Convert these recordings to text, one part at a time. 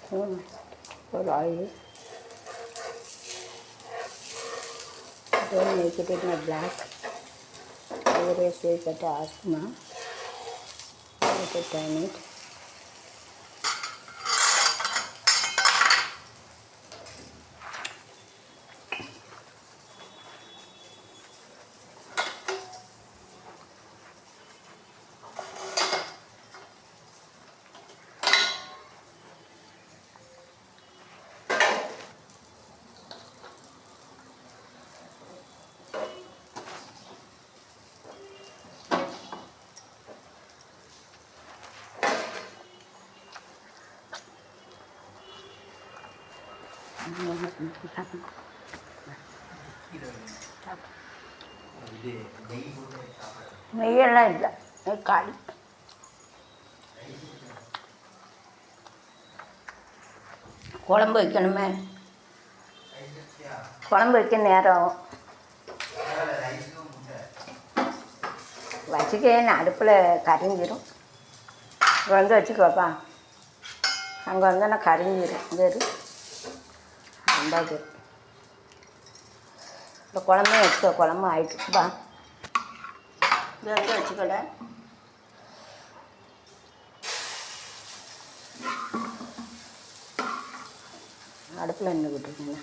for oil. Don't make it in a black. Everybody says that asthma. Let it turn it. நெய்யெல்லாம் இல்லை, நெய் காலி. குழம்பு வைக்கணுமே, குழம்பு வைக்க நேரம் ஆகும். வச்சுக்கேன் அடுப்பில் கரிஞ்சிடும். இங்கே வந்து வச்சுக்கோப்பா, அங்கே வந்தோன்னா கரிஞ்சிடும். இங்கே ரெண்டாவது இப்போ குழம்பும் வச்சுக்கோ, குழம்பும் ஆயிட்டுப்பா. இங்கே வந்து வச்சுக்கல. அடுப்பில் நின்றுக்கிட்டு இருக்கேங்க.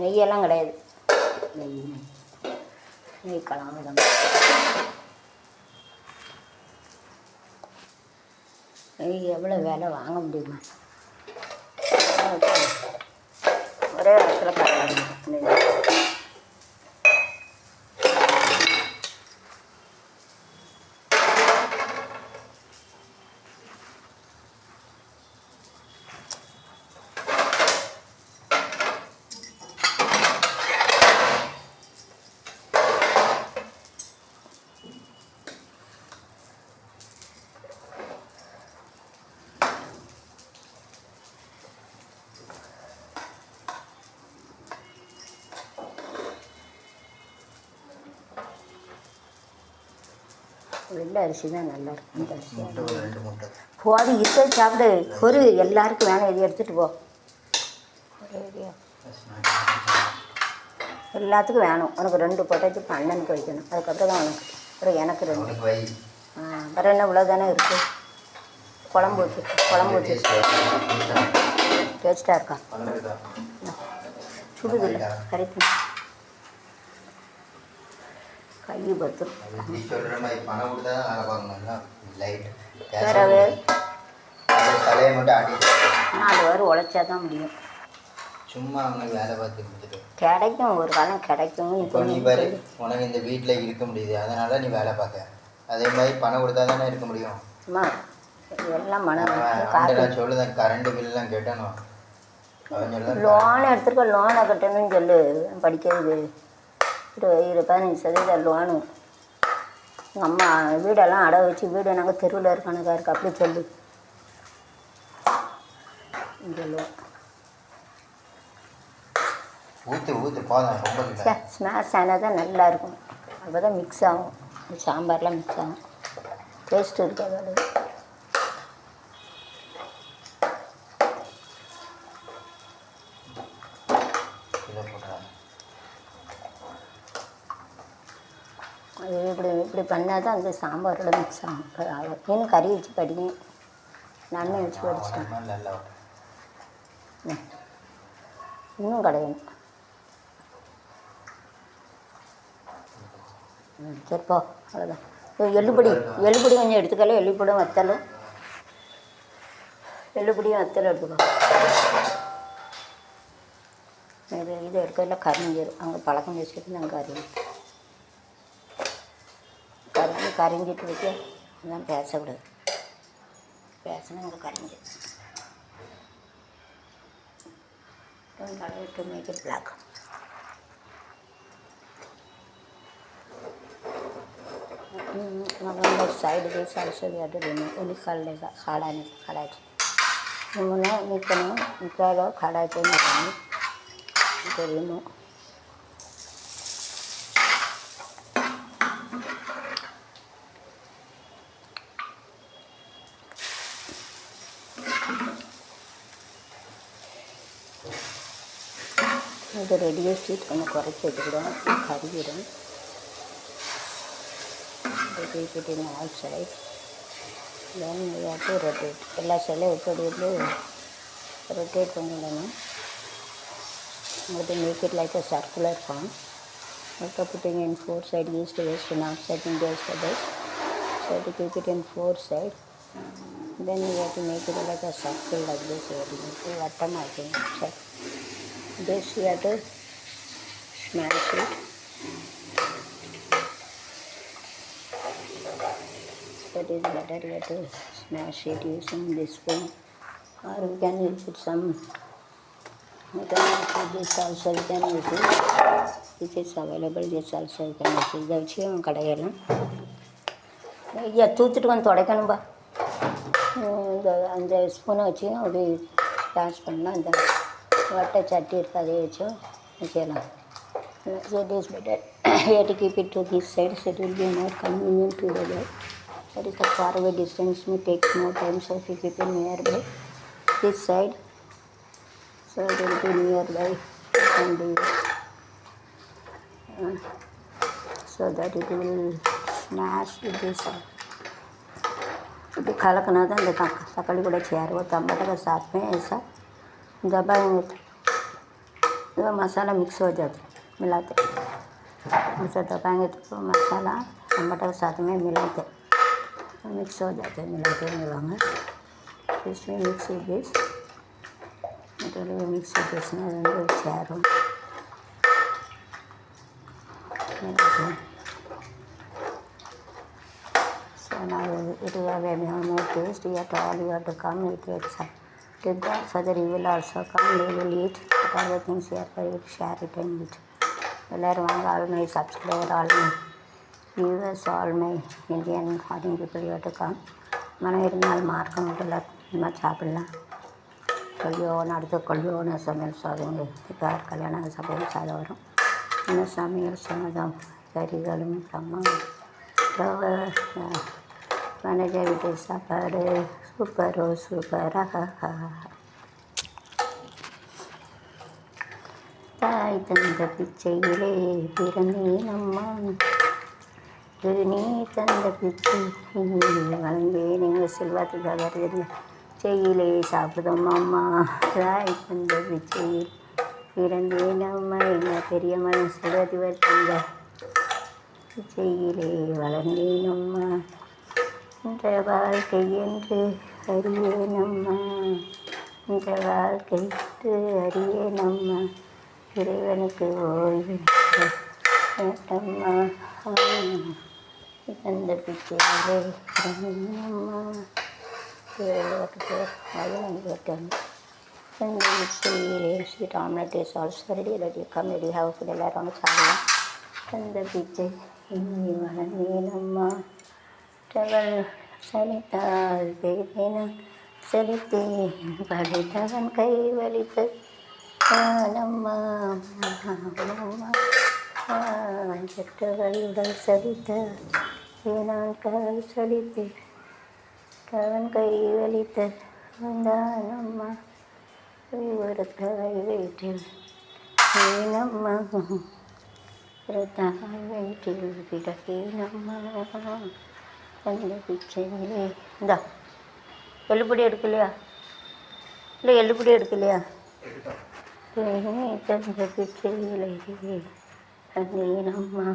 நெய்யெல்லாம் கிடையாது, நெய் கலந்து தான். நெய் எவ்வளோ விலை வாங்க முடியுமா? ஒரே இடத்துல கலந்து நெய். வெள்ளை அரிசி தான் நல்லாயிருக்கும். இந்த அரிசி போது இருக்க சாப்பிடு. ஒரு எல்லாருக்கும் வேணும், இது எடுத்துகிட்டு போ. எல்லாத்துக்கும் வேணும். உனக்கு 2 பொட்டாச்சு, அண்ணனுக்கு வைக்கணும். அதுக்கப்புறம் தான் உனக்கு, அப்புறம் எனக்கு 2. அப்புறம் என்ன இவ்வளோ தானே இருக்குது. குழம்பு வச்சு டேஸ்ட்டாக இருக்கா? சுடுதில்லை, கரெக்ட். கை பத்தும் வேறு 4 வாரம் உழைச்சா தான் முடியும். சும்மா அவங்க வேலை பார்த்து கிடைக்கும், ஒரு காலம் கிடைக்கும். இப்போ நீ பாரு, உனக்கு இந்த வீட்டில் இருக்க முடியுது, அதனால நீ வேலை பார்க்க. அதே மாதிரி பணம் கொடுத்தா தானே இருக்க முடியும். சும்மா எல்லாம் மனம் நான் சொல்லுதேன், கரண்ட் பில்லாம் கட்டணும். லோன் எடுத்துருக்க, லோனை கட்டணும்னு சொல்லு. படிக்கிறது 15% லோனு. எங்கள் அம்மா வீடெல்லாம் அடை வச்சு, வீடு நாங்கள் தெருவில் இருக்கணக்கா இருக்குது, அப்படி சொல்லு. இந்த லோன் ஊற்று போதும். ஸ்மாஷ் ஆனால் தான் நல்லாயிருக்கும். அப்போ தான் மிக்ஸ் ஆகும், சாம்பார்லாம் மிக்ஸ் ஆகும், டேஸ்ட்டு இருக்காது. அது இப்படி பண்ணால் தான் அந்த சாம்பாரோட மிக்ஸ் ஆகும். இன்னும் கறி வச்சு படிங்க, நான் வச்சு படிச்சிட்டேன். இன்னும் கிடையாது. சரிப்போ, அவ்வளோதான். எள்ளுப்பொடி கொஞ்சம் எடுத்துக்கல. எள்ளுப்பொடியும் வத்தலும் எடுத்துக்கோ. இது எடுக்கல, கரிஞ்சிடும். அவங்க பழக்கம் வச்சுட்டு நாங்கள் கரிஞ்சிட்டு வைக்க. அதெல்லாம் பேசக்கூடாது, பேசினா அங்கே கரிஞ்சிடும். to make it black. on the side this also we have to remove only खडायचं म्हणून मी पण इकडं खडायचं नाही ते remove இது ரெடி ஸ்டீட் கொஞ்சம் குறைச்சி வச்சுக்கிடும் கறிவிடும் keep it in all sides. Then we have to rotate. எல்லா சைடில் எப்படி rotate பண்ணிடணும். to make it like a circular form. After putting in 4 sides, east, west, north, south, and west, so to keep it in 4 sides. Then we have to make it like a circle like this. Vatam I think. So this we have to smash it. That is better, we have to smash it using this spoon, or we can use it some, we can use this also, we can use it, which is available, this also we can use it. இதை வச்சு கடையெல்லாம் ஐயா தூத்துட்டு வந்து துடைக்கணும்பா. அந்த ஸ்பூனை வச்சு அப்படி touch பண்ணால் அந்த வட்டை சட்டி இருக்குது அதை வச்சும் வைக்கலாம். So it is better. We have to keep it to this side so it will be more convenient to the bed. That is the far away distance may take more time, so if you keep it nearby this side, so it will be nearby and so that it will smash with this. तो खाला करना था देखा सकाली बड़ा chair वो टमाटर के साथ में ऐसा दबाएंगे तो मसाला मिक्स हो जाता मिलाते ऐसा दबाएंगे तो मसाला टमाटर के साथ में मिलाते मिक्स हो जाते मिलाते मिलाएंगे इसमें मिक्स हो दिस मिक्स हो दिस में chair so now it will have a more taste. Yet all you have to come with it. Take that so that you will also come. They will eat all the things here for you. Share it and eat. All my subscribers, all my viewers, all my Indian foreign people, you have to come. మనం இருந்தால் மார்க்கம் இல்லை நம்ம சாப்பிடலாம். கல்யாணம் அடுத்த கல்யாண சமையல் சாதம் இப்போ கல்யாண சமையல் சாதம் வரும். இந்த சமையல் சாதம் கறிகளும் ரவை மனஜ வீட்டு சாப்பாடு சூப்பரோ சூப்பராக தாய் தந்த பிச்சையிலே பிறந்தேன் அம்மா நீ தந்த பிச்சை வளர்ந்தேன் எங்கள் செல்வாத்துக்காக வருது செய்யிலே சாப்பிடுதோம் அம்மா தாய் தந்த பிச்சையில் பிறந்தேன் அம்மா எங்கள் பெரியம்மா செல்வாத்துவர் தந்த பிச்சையிலே வளர்ந்தேன் அம்மா இந்த வாழ்க்கை என்று அறியேனம்மா இந்த வாழ்க்கை என்று அறியேனம்மா இறைவனுக்கு ஓய்வு அம்மா அந்த பிச்சையிலே அம்மா அந்த பிச்சையிலே sweet omelette is also ready ready come ready have food எல்லாரும் சாப்பிடலாம் அந்த பிச்சை இனி வளர்ந்தேனம்மா அவள் சலித்தாள் பேதினம் செலுத்தேன் படித்தவன் கை வலித்து அம்மா பெற்றவள் உடல் சலித்த நான் கவல் சலித்தேன் அவன் கை வலித்த வந்தான் அம்மா ஒரு தாய் வீட்டில் ஏனம்மா ஒரு தாய் வீட்டில் பிறக்கேனம்மா அந்த பிச்சையிலே இந்தா எள்ளுப்பொடி எடுக்கலையா இல்லை எள்ளுப்பொடி எடுக்கலையா தந்த பிச்சையிலே அந்தேனம்மா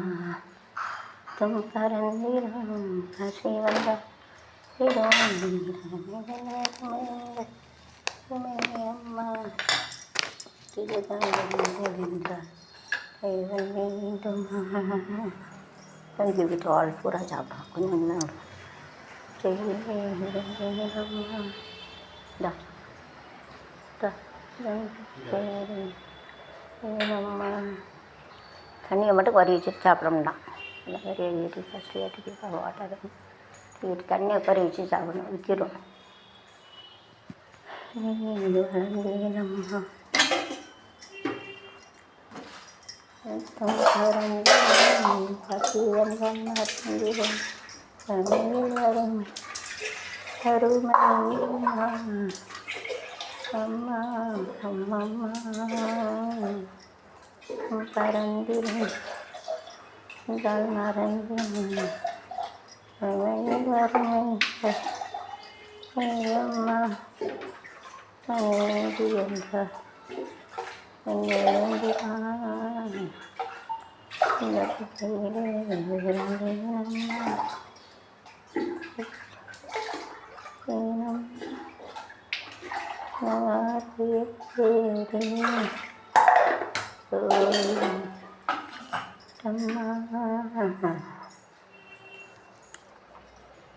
தும் பரந்திரம் பசி வந்த அம்மா திருதந்தார் வேண்டும் give it all पूरा சாப்பிடும் கொஞ்சம் தண்ணியை மட்டும் குறை வச்சுட்டு சாப்பிடணும்னா இந்த மாதிரி எழுதிட்டு ஃபஸ்ட்டு ஏற்றிட்டு வாட்டர் வீட்டு தண்ணியை பறிச்சு சாப்பிடணும் விற்கிறோம். வளர்ந்தேனம்மா பசி வந்தம் மறந்திடும் தமிழ் வரும் அருமை அம்மா அம்மம்மா பறந்திடும் மறந்திடும் வறுமை அம்மா நீதி என்ற எழுந்திரான் இந்த புகையிலே விழுந்தேனம்மா அம்மா